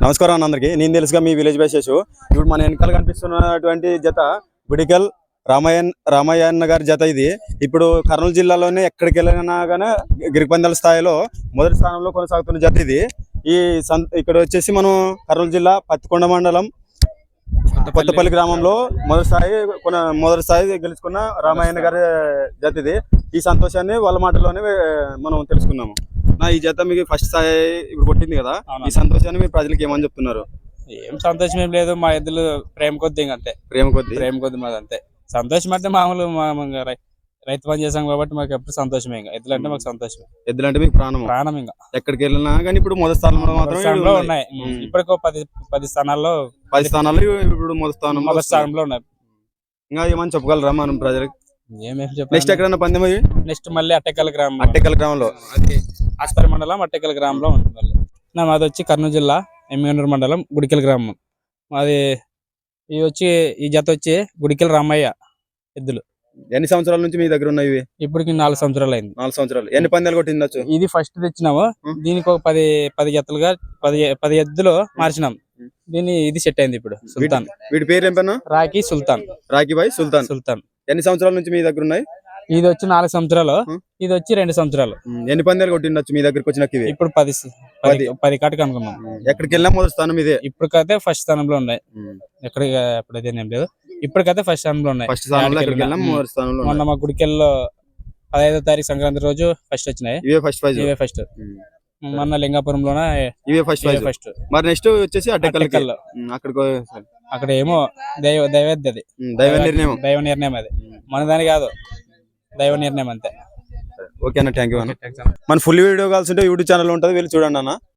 నమస్కారం అన్న అందరికి. నేను తెలుసుగా మీ విలేజ్ బైసేసు. ఇప్పుడు మన వెనకాల కనిపిస్తున్నటువంటి జత గుడికల్ రామయ్యన్న గారి జత. ఇది ఇప్పుడు కర్నూలు జిల్లాలోనే ఎక్కడికి వెళ్ళినా కానీ గిరిపందాల స్థాయిలో మొదటి స్థానంలో కొనసాగుతున్న జత ఇది. ఇక్కడ వచ్చేసి మనం కర్నూలు జిల్లా పత్తికొండ మండలం కొత్తపల్లి గ్రామంలో మొదటి స్థాయి గెలుచుకున్న రామయ్యన్న గారి జత ఇది. ఈ సంతోషాన్ని వాళ్ళ మాటలోనే మనం తెలుసుకున్నాము. ఈ జత మీకు ఫస్ట్ స్థాయి ఇప్పుడు కొట్టింది కదా, ఈ సంతోషాన్ని మీరు ప్రజలకు ఏమని చెప్తున్నారు? ఏం సంతోషం ఏం లేదు, మా ఎద్దులు ప్రేమ కొద్ది అంతే. ప్రేమ కొద్ది మాది అంతే. సంతోషం అంటే మామూలు రైతు పని చేసాం కాబట్టి మాకు ఎప్పుడు సంతోషమే. ఇంకా ఎద్దులు అంటే మాకు సంతోషం. ఎద్దులు అంటే మీకు ప్రాణం. ఇంకా ఎక్కడికి వెళ్ళినా కానీ ఇప్పుడు మొదటి స్థానంలో మాత్రం ఉన్నాయి. ఇప్పటికో 10 స్థానాల్లో 10 స్థానాలు ఇప్పుడు మొదటి స్థానంలో ఉన్నాయి. ఇంకా ఏమని చెప్పగలరా మనం ప్రజలకు? ఏమేమి చెప్పాలి? నెక్స్ట్ ఎక్కడన్నా పందెం? నెక్స్ట్ మళ్ళీ అట్టెక్కల గ్రామంలో ఆస్పరి మండలం అట్టెక్కల గ్రామంలో ఉంటుంది. మళ్ళీ మాది వచ్చి కర్నూలు జిల్లా ఎమ్మిగనూరు మండలం గుడికెల గ్రామం. మాది ఈ జత వచ్చి గుడికెల రామయ్య ఎద్దులు. ఎన్ని సంవత్సరాల నుంచి మీ దగ్గర ఉన్నాయి? ఇప్పటికి 4 సంవత్సరాలు అయింది. 4 సంవత్సరాలు. ఎన్ని పందాలు కొట్టిందచ్చు? ఇది ఫస్ట్ తెచ్చినాము. దీనికి ఒక 10 జతలుగా 10 ఎద్దులు మార్చినాం. ఇది సెట్ అయింది ఇప్పుడు. సుల్తాన్. వీటి పేరు ఏం పన్నా? రాకీ బాయ్ సుల్తాన్. ఎన్ని సంవత్సరాల నుంచి మీ దగ్గర ఉన్నాయి? ఇది వచ్చి 4 సంవత్సరాలు, ఇది వచ్చి 2 సంవత్సరాలు. ఎన్ని పందాలు కొట్టిండొచ్చు మీ దగ్గరకు వచ్చినాక? ఇప్పుడు 10 కాటికి అనుకున్నాం. ఎక్కడికి వెళ్ళినా మొదటి స్థానం ఇదే. ఇప్పటికైతే ఫస్ట్ స్థానంలో ఉన్నాయి. ఎక్కడికి ఎప్పుడైతే ఏం లేదు, ఇప్పటికైతే ఫస్ట్ స్థానంలో ఉన్నాయి. మొన్న మా గుడికెల్లో 15వ తారీఖు సంక్రాంతి రోజు ఫస్ట్ వచ్చినాయి. ఇవే ఫస్ట్. మొన్న లింగాపురంలోనే ఇవే ఫస్ట్. మరి నెక్స్ట్ వచ్చేసి అడ్డకల్లో అక్కడ ఏమో దైవ నిర్ణయం అది. మన దాని కాదు, దైవ నిర్ణయం అంతే. ఓకే అన్న, థ్యాంక్ యూ అన్న. మన ఫుల్ వీడియో కావాల్సి ఉంటే యూట్యూబ్ ఛానల్ ఉంటుంది, వెళ్ళి చూడండి అన్న.